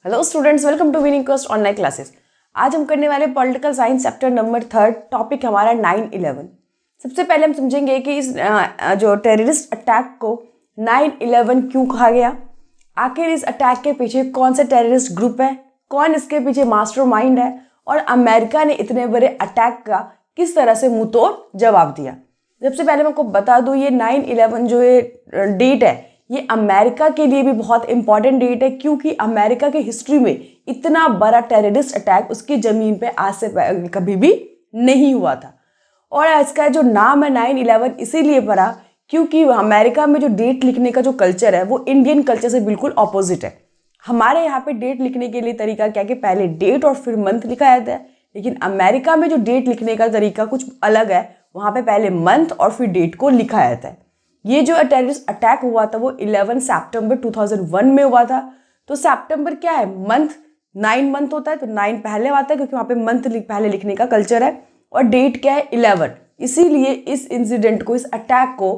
Hello students, welcome to Winning Coast online classes. आज हम करने वाले political science chapter number 3, topic हमारा 9/11। सबसे पहले हम समझेंगे कि इस जो टेररिस्ट अटैक को 9/11 क्यों कहा गया, आखिर इस अटैक के पीछे कौन सा टेररिस्ट ग्रुप है, कौन इसके पीछे मास्टरमाइंड है और अमेरिका ने इतने बड़े अटैक का किस तरह से मुंह तोड़ जवाब दिया। सबसे पहले मैं आपको बता दूं, ये 9/11 जो ये डेट है ये अमेरिका के लिए भी बहुत इंपॉर्टेंट डेट है, क्योंकि अमेरिका के हिस्ट्री में इतना बड़ा टेररिस्ट अटैक उसकी ज़मीन पे आज से कभी भी नहीं हुआ था। और इसका जो नाम है 9/11 इसीलिए पड़ा क्योंकि अमेरिका में जो डेट लिखने का जो कल्चर है वो इंडियन कल्चर से बिल्कुल ऑपोजिट है। हमारे यहाँ पे डेट लिखने के लिए तरीका क्या कि पहले डेट और फिर मंथ लिखा जाता है, लेकिन अमेरिका में जो डेट लिखने का तरीका कुछ अलग है। वहाँ पे पहले मंथ और फिर डेट को लिखा जाता है। ये जो टेररिस्ट अटैक हुआ था वो 11 सितंबर 2001 में हुआ था। तो सितंबर क्या है, मंथ, 9 मंथ होता है, तो 9 पहले आता है क्योंकि वहाँ पे मंथ पहले लिखने का कल्चर है। और डेट क्या है, 11। इसीलिए इस इंसिडेंट को, इस अटैक को,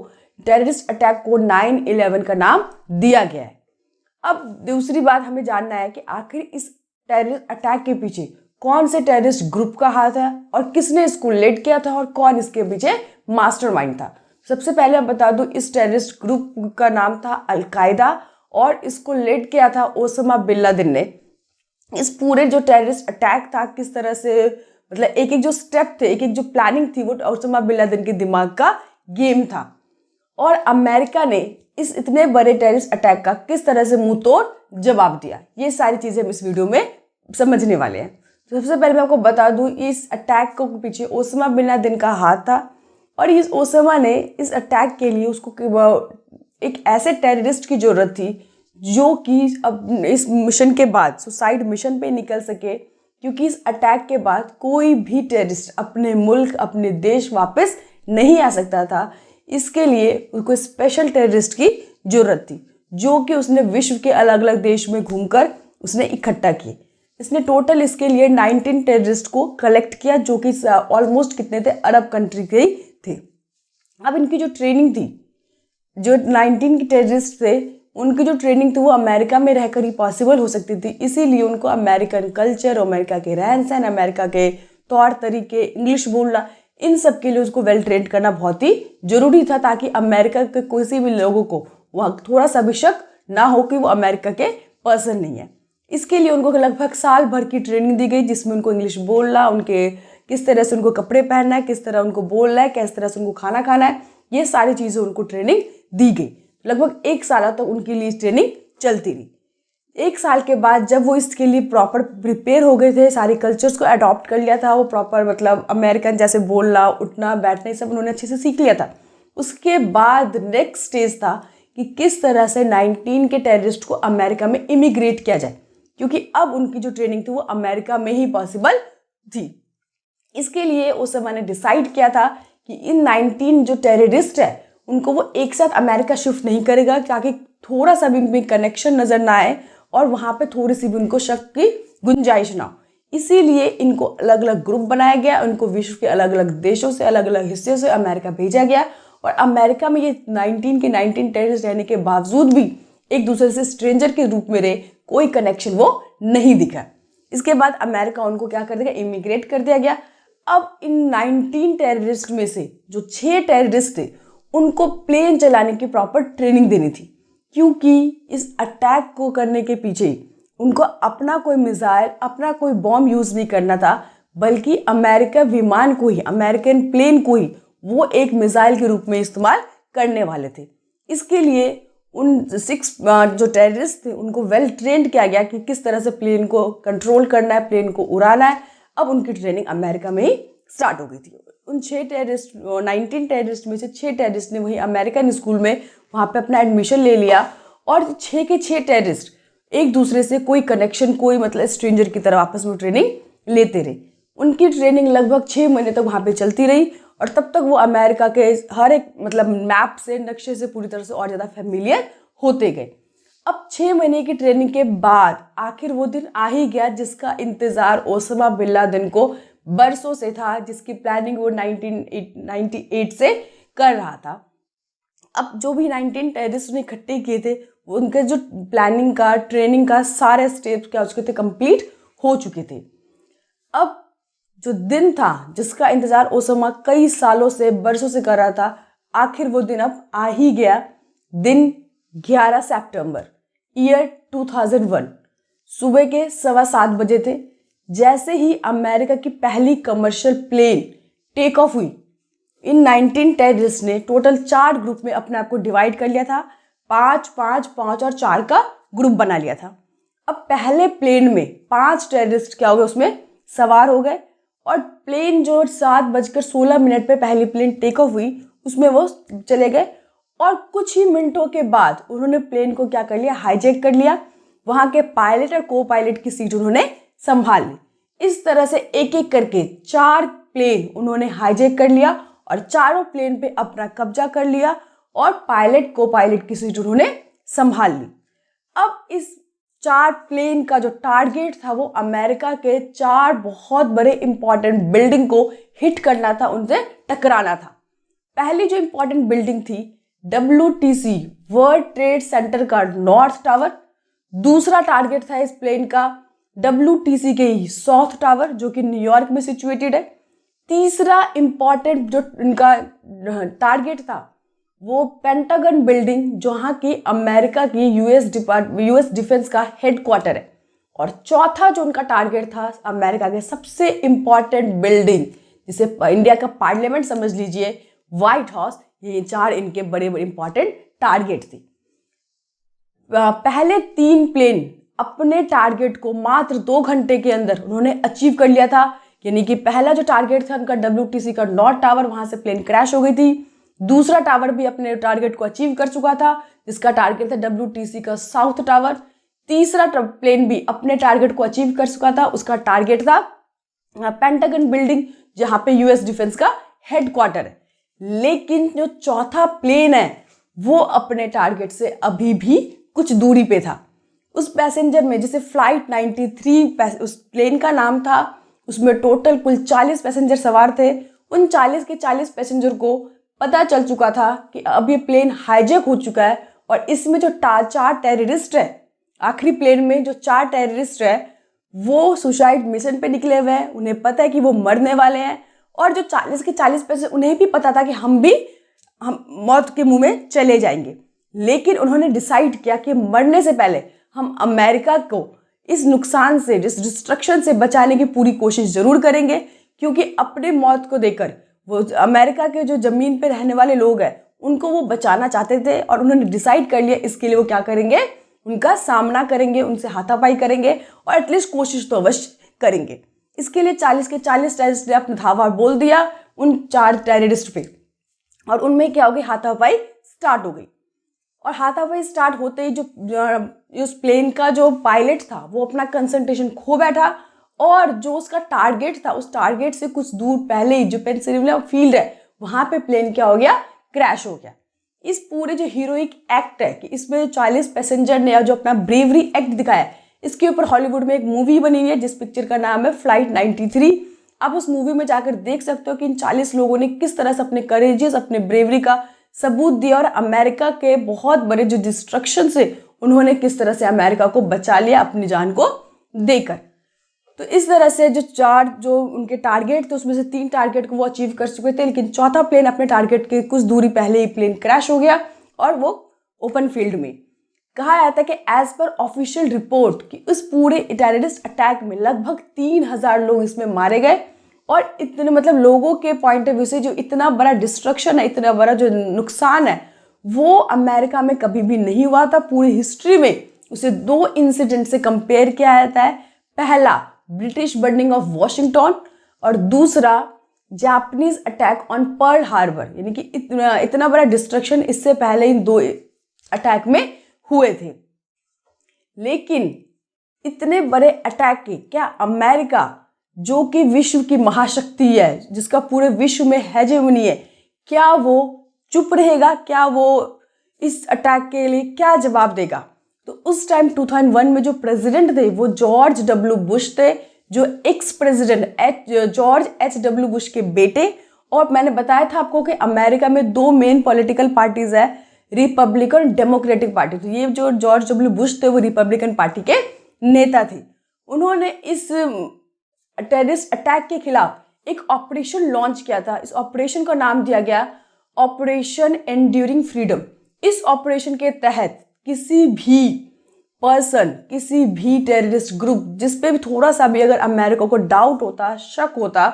टेररिस्ट अटैक को 9/11 का नाम दिया गया है। अब दूसरी बात हमें जानना है कि आखिर इस टेररिस्ट अटैक के पीछे कौन से टेररिस्ट ग्रुप का हाथ है और किसने इसको लीड किया था और कौन इसके पीछे मास्टरमाइंड था। सबसे पहले मैं बता दूं, इस टेररिस्ट ग्रुप का नाम था अल-कायदा और इसको लीड किया था ओसामा बिन लादेन ने। इस पूरे जो टेररिस्ट अटैक था किस तरह से, मतलब एक एक जो स्टेप थे, एक एक जो प्लानिंग थी, वो ओसामा बिन लादेन के दिमाग का गेम था। और अमेरिका ने इस इतने बड़े टेररिस्ट अटैक का किस तरह से मुंह तोड़ जवाब दिया, ये सारी चीजें हम इस वीडियो में समझने वाले हैं। तो सबसे पहले मैं आपको बता दूं, इस अटैक को पीछे ओसामा बिन लादेन का हाथ था। और इस ओसामा ने इस अटैक के लिए उसको एक ऐसे टेररिस्ट की जरूरत थी जो कि अब इस मिशन के बाद सुसाइड मिशन पे निकल सके, क्योंकि इस अटैक के बाद कोई भी टेररिस्ट अपने मुल्क, अपने देश वापस नहीं आ सकता था। इसके लिए उसको स्पेशल टेररिस्ट की जरूरत थी जो कि उसने विश्व के अलग अलग देश में घूमकर उसने इकट्ठा किए। इसने टोटल इसके लिए 19 टेररिस्ट को कलेक्ट किया, जो कि ऑलमोस्ट कितने थे, अरब कंट्री के ही थे। अब इनकी जो ट्रेनिंग थी, जो 19 टेररिस्ट थे, उनकी जो ट्रेनिंग थी वो अमेरिका में रहकर ही पॉसिबल हो सकती थी। इसीलिए उनको अमेरिकन कल्चर, अमेरिका के रहन सहन, अमेरिका के तौर तरीके, इंग्लिश बोलना, इन सब के लिए उसको वेल ट्रेंड करना बहुत ही जरूरी था, ताकि अमेरिका के किसी भी लोगों को वहाँ थोड़ा सा भी शक ना हो कि वो अमेरिका के पर्सन नहीं है। इसके लिए उनको लगभग साल भर की ट्रेनिंग दी गई, जिसमें उनको इंग्लिश बोलना, उनके किस तरह से उनको कपड़े पहनना है, किस तरह उनको बोलना है, किस तरह से उनको खाना खाना है, ये सारी चीज़ें उनको ट्रेनिंग दी गई। लगभग 1 साल तक उनके लिए ट्रेनिंग चलती रही। 1 साल के बाद जब वो इसके लिए प्रॉपर प्रिपेयर हो गए थे, सारे कल्चर्स को अडॉप्ट कर लिया था, वो प्रॉपर मतलब अमेरिकन जैसे बोलना, उठना, बैठना, ये सब उन्होंने अच्छे से सीख लिया था। उसके बाद नेक्स्ट स्टेज था कि किस तरह से 19 के टेररिस्ट को अमेरिका में इमिग्रेट किया जाए, क्योंकि अब उनकी जो ट्रेनिंग थी वो अमेरिका में ही पॉसिबल थी। इसके लिए उस समय ने डिसाइड किया था कि इन 19 जो टेररिस्ट है उनको वो एक साथ अमेरिका शिफ्ट नहीं करेगा, ताकि थोड़ा सा भी उनमें कनेक्शन नजर ना आए और वहाँ पे थोड़ी सी भी उनको शक की गुंजाइश ना हो। इसीलिए इनको अलग अलग ग्रुप बनाया गया, उनको विश्व के अलग अलग देशों से, अलग अलग हिस्सों से अमेरिका भेजा गया। और अमेरिका में ये 19 के 19 टेररिस्ट रहने के बावजूद भी एक दूसरे से स्ट्रेंजर के रूप में रहे, कोई कनेक्शन वो नहीं दिखा। इसके बाद अमेरिका उनको क्या कर देगा, इमिग्रेट कर दिया गया। अब इन 19 टेररिस्ट में से जो 6 टेररिस्ट थे उनको प्लेन चलाने की प्रॉपर ट्रेनिंग देनी थी, क्योंकि इस अटैक को करने के पीछे उनको अपना कोई मिसाइल, अपना कोई बॉम्ब यूज नहीं करना था, बल्कि अमेरिका विमान को ही, अमेरिकन प्लेन को ही वो एक मिसाइल के रूप में इस्तेमाल करने वाले थे। इसके लिए उन 6 जो टेररिस्ट थे उनको वेल ट्रेंड किया गया कि किस तरह से प्लेन को कंट्रोल करना है, प्लेन को उड़ाना है। अब उनकी ट्रेनिंग अमेरिका में ही स्टार्ट हो गई थी। उन 6 टेररिस्ट, 19 टेररिस्ट में से 6 टेररिस्ट ने वही अमेरिकन स्कूल में वहाँ पे अपना एडमिशन ले लिया। और 6 के 6 टेररिस्ट एक दूसरे से कोई कनेक्शन, कोई मतलब स्ट्रेंजर की तरह आपस में ट्रेनिंग लेते रहे। उनकी ट्रेनिंग लगभग 6 महीने तक वहाँ पे चलती रही और तब तक वो अमेरिका के हर एक मतलब मैप से, नक्शे से पूरी तरह से और ज़्यादा फेमिलियर होते गए। अब 6 महीने की ट्रेनिंग के बाद आखिर वो दिन आ ही गया जिसका इंतजार ओसामा बिन लादेन को बरसों से था, जिसकी प्लानिंग वो 1998 से कर रहा था। अब जो भी 19 टेररिस्ट ने इकट्ठे किए थे उनके जो प्लानिंग का, ट्रेनिंग का सारे स्टेप्स क्या हो चुके थे, कंप्लीट हो चुके थे। अब जो दिन था जिसका इंतजार ओसामा कई सालों से, बरसों से कर रहा था, आखिर वो दिन अब आ ही गया। दिन 11 सितंबर ईयर 2001 सुबह के 7:15 बजे थे। जैसे ही अमेरिका की पहली कमर्शियल प्लेन टेक ऑफ हुई, इन 19 टेररिस्ट ने टोटल 4 ग्रुप में अपने आप को डिवाइड कर लिया था। 5, 5, 5 और 4 का ग्रुप बना लिया था। अब पहले प्लेन में 5 टेररिस्ट क्या हो गए, उसमें सवार हो गए और प्लेन जो 7:16 पे पहली प्लेन टेक ऑफ हुई उसमें वो चले गए और कुछ ही मिनटों के बाद उन्होंने प्लेन को क्या कर लिया, हाईजैक कर लिया। वहां के पायलट और को पायलट की सीट उन्होंने संभाल ली। इस तरह से एक एक करके 4 प्लेन उन्होंने हाईजैक कर लिया और चारों प्लेन पे अपना कब्जा कर लिया और पायलट को पायलट की सीट उन्होंने संभाल ली। अब इस 4 प्लेन का जो टारगेट था वो अमेरिका के 4 बहुत बड़े इंपॉर्टेंट बिल्डिंग को हिट करना था, उनसे टकराना था। पहली जो इंपॉर्टेंट बिल्डिंग थी WTC वर्ल्ड ट्रेड सेंटर का नॉर्थ टावर। दूसरा टारगेट था इस प्लेन का WTC के साउथ टावर जो कि न्यूयॉर्क में सिचुएटेड है। तीसरा इंपॉर्टेंट जो इनका टारगेट था वो पेंटागन बिल्डिंग जहाँ की अमेरिका की यूएस डिफेंस का हेडक्वार्टर है। और चौथा जो उनका टारगेट था अमेरिका के सबसे इंपॉर्टेंट बिल्डिंग जिसे इंडिया का पार्लियामेंट समझ लीजिए, व्हाइट हाउस। ये 4 इनके बड़े बड़े इंपॉर्टेंट टारगेट थे। पहले 3 प्लेन अपने टारगेट को मात्र 2 घंटे के अंदर उन्होंने अचीव कर लिया था। यानी कि पहला जो टारगेट था उनका WTC का नॉर्थ टावर, वहां से प्लेन क्रैश हो गई थी। दूसरा टावर भी अपने टारगेट को अचीव कर चुका था जिसका टारगेट था WTC का साउथ टावर। तीसरा प्लेन भी अपने टारगेट को अचीव कर चुका था, उसका टारगेट था पेंटागन बिल्डिंग जहां पे यूएस डिफेंस का हेडक्वार्टर है। लेकिन जो चौथा प्लेन है वो अपने टारगेट से अभी भी कुछ दूरी पे था। उस पैसेंजर में, जिसे फ्लाइट 93 उस प्लेन का नाम था, उसमें टोटल कुल 40 पैसेंजर सवार थे। उन 40 के 40 पैसेंजर को पता चल चुका था कि अब ये प्लेन हाईजैक हो चुका है और इसमें जो 4 टेररिस्ट है, आखिरी प्लेन में जो 4 टेररिस्ट है वो सुसाइड मिशन पे निकले हुए हैं। उन्हें पता है कि वो मरने वाले हैं और जो 40 के 40 पैसेंजर, उन्हें भी पता था कि हम मौत के मुंह में चले जाएंगे। लेकिन उन्होंने डिसाइड किया कि मरने से पहले हम अमेरिका को इस नुकसान से, इस डिस्ट्रक्शन से बचाने की पूरी कोशिश जरूर करेंगे, क्योंकि अपने मौत को देकर वो अमेरिका के जो जमीन पे रहने वाले लोग हैं उनको वो बचाना चाहते थे। और उन्होंने डिसाइड कर लिया इसके लिए वो क्या करेंगे, उनका सामना करेंगे, उनसे हाथापाई करेंगे और एटलीस्ट कोशिश तो अवश्य करेंगे। इसके लिए 40 के 40 टेररिस्ट ने अपना धावा बोल दिया उन 4 टेररिस्ट पे और उनमें क्या हो गई, हाथापाई स्टार्ट हो गई। और हाथापाई स्टार्ट होते ही जो उस प्लेन का जो पायलट था वो अपना कंसंट्रेशन खो बैठा और जो उसका टारगेट था उस टारगेट से कुछ दूर पहले ही जो पेंसिल्वेनिया फील्ड है वहां पे प्लेन क्या हो गया, क्रैश हो गया। इस पूरे जो हीरोइक एक्ट है कि इसमें जो 40 पैसेंजर ने जो अपना ब्रेवरी एक्ट दिखाया, इसके ऊपर हॉलीवुड में एक मूवी बनी हुई है जिस पिक्चर का नाम है फ्लाइट 93। आप उस मूवी में जाकर देख सकते हो कि इन 40 लोगों ने किस तरह से अपने करेजियस, अपने ब्रेवरी का सबूत दिया और अमेरिका के बहुत बड़े जो डिस्ट्रक्शन से उन्होंने किस तरह से अमेरिका को बचा लिया अपनी जान को देकर। तो इस तरह से जो 4 जो उनके टारगेट थे उसमें से 3 टारगेट को वो अचीव कर चुके थे, लेकिन चौथा प्लेन अपने टारगेट के कुछ दूरी पहले ही प्लेन क्रैश हो गया और वो ओपन फील्ड में। कहा जाता है कि एज पर ऑफिशियल रिपोर्ट कि इस पूरे टेररिस्ट अटैक में लगभग 3000 लोग इसमें मारे गए। और इतने मतलब लोगों के पॉइंट ऑफ व्यू से जो इतना बड़ा डिस्ट्रक्शन है, इतना बड़ा जो नुकसान है वो अमेरिका में कभी भी नहीं हुआ था पूरी हिस्ट्री में। उसे 2 इंसिडेंट से कंपेयर किया जाता है। पहला ब्रिटिश बर्निंग ऑफ वॉशिंगटन और दूसरा Japanese attack on Pearl Harbor. यानी कि इतना बड़ा डिस्ट्रक्शन इससे पहले इन 2 अटैक में हुए थे। लेकिन इतने बड़े अटैक के क्या अमेरिका, जो कि विश्व की महाशक्ति है, जिसका पूरे विश्व में हेजेमनी है, क्या वो चुप रहेगा? क्या वो इस अटैक के लिए क्या जवाब देगा? तो उस टाइम 2001 में जो प्रेसिडेंट थे वो जॉर्ज डब्ल्यू बुश थे, जो ex president George HW Bush के बेटे। और मैंने बताया था आपको कि अमेरिका में 2 मेन पॉलिटिकल पार्टीज है, रिपब्लिकन डेमोक्रेटिक पार्टी। तो ये जो जॉर्ज डब्ल्यू बुश थे वो रिपब्लिकन पार्टी के नेता थे। उन्होंने इस टेररिस्ट अटैक के खिलाफ एक ऑपरेशन लॉन्च किया था। इस ऑपरेशन का नाम दिया गया ऑपरेशन एंड्यूरिंग फ्रीडम। इस ऑपरेशन के तहत किसी भी पर्सन, किसी भी टेररिस्ट ग्रुप जिस पे भी थोड़ा सा भी अगर अमेरिका को डाउट होता, शक होता,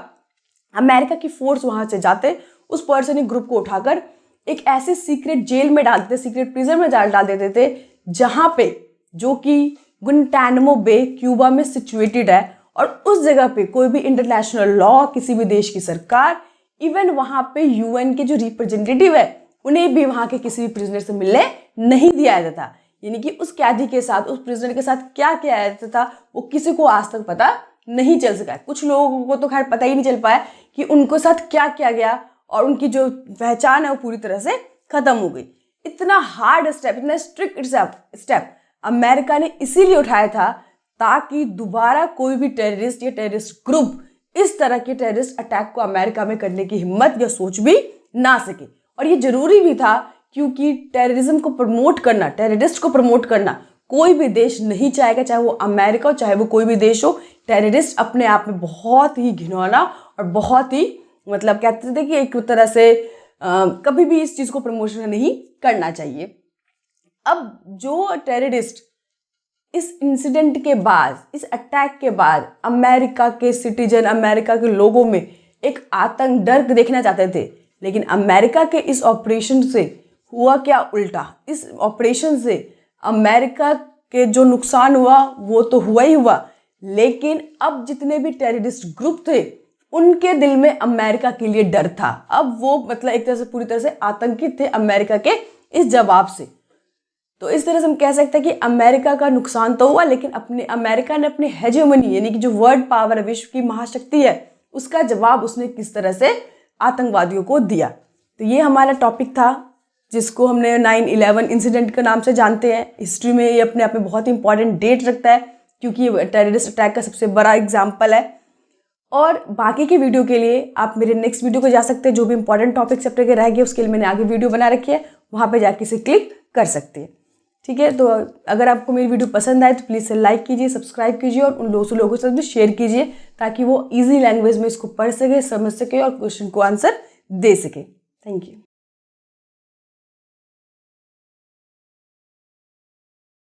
अमेरिका की फोर्स वहां से जाते, उस पर्सन या ग्रुप को उठाकर एक ऐसे सीक्रेट जेल में डाल देते, सीक्रेट प्रिजन में डाल देते थे, जहां पे जो कि गुंटानामो बे क्यूबा में सिचुएटेड है। और उस जगह पे कोई भी इंटरनेशनल लॉ, किसी भी देश की सरकार, इवन वहां पे यूएन के जो रिप्रेजेंटेटिव है उन्हें भी वहां के किसी भी प्रिजनर से मिलने नहीं दिया जाता था। यानी कि उस कैदी के साथ, उस प्रिजनर के साथ क्या किया जाता था वो किसी को आज तक पता नहीं चल सका है। कुछ लोगों को तो खैर पता ही नहीं चल पाया कि उनके साथ क्या किया गया, और उनकी जो पहचान है वो पूरी तरह से खत्म हो गई। इतना हार्ड स्टेप, इतना स्ट्रिक्ट स्टेप अमेरिका ने इसीलिए उठाया था ताकि दोबारा कोई भी टेररिस्ट या टेररिस्ट ग्रुप इस तरह के टेररिस्ट अटैक को अमेरिका में करने की हिम्मत या सोच भी ना सके। और ये जरूरी भी था क्योंकि टेररिज्म को प्रमोट करना, टेररिस्ट को प्रमोट करना कोई भी देश नहीं चाहेगा, चाहे वो अमेरिका हो, चाहे वो कोई भी देश हो। टेररिस्ट अपने आप में बहुत ही घिनौना और बहुत ही मतलब कहते थे कि एक तरह से कभी भी इस चीज़ को प्रमोशन नहीं करना चाहिए। अब जो टेररिस्ट इस इंसिडेंट के बाद, इस अटैक के बाद अमेरिका के सिटीजन, अमेरिका के लोगों में एक आतंक, डर देखना चाहते थे, लेकिन अमेरिका के इस ऑपरेशन से हुआ क्या उल्टा। इस ऑपरेशन से अमेरिका के जो नुकसान हुआ वो तो हुआ ही हुआ, लेकिन अब जितने भी टेररिस्ट ग्रुप थे उनके दिल में अमेरिका के लिए डर था। अब वो मतलब एक तरह से पूरी तरह से आतंकित थे अमेरिका के इस जवाब से। तो इस तरह से हम कह सकते हैं कि अमेरिका का नुकसान तो हुआ, लेकिन अमेरिका ने अपने हेजेमनी यानी कि जो वर्ल्ड पावर है, विश्व की महाशक्ति है, उसका जवाब उसने किस तरह से आतंकवादियों को दिया। तो ये हमारा टॉपिक था जिसको हमने 9/11 इंसिडेंट के नाम से जानते हैं। हिस्ट्री में ये अपने आप में बहुत ही इंपॉर्टेंट डेट रखता है क्योंकि ये टेररिस्ट अटैक का सबसे बड़ा एग्जाम्पल है। और बाकी की वीडियो के लिए आप मेरे नेक्स्ट वीडियो को जा सकते हैं, जो भी इंपॉर्टेंट टॉपिक चैप्टर के रह गए उसके लिए मैंने आगे वीडियो बना रखी है, वहाँ पे जाके इसे क्लिक कर सकते हैं। ठीक है, तो अगर आपको मेरी वीडियो पसंद आए तो प्लीज़ से लाइक कीजिए, सब्सक्राइब कीजिए और उन लोगों के साथ भी शेयर कीजिए ताकि वो इजी लैंग्वेज में इसको पढ़ सके, समझ सके और क्वेश्चन को आंसर दे सके। Thank you.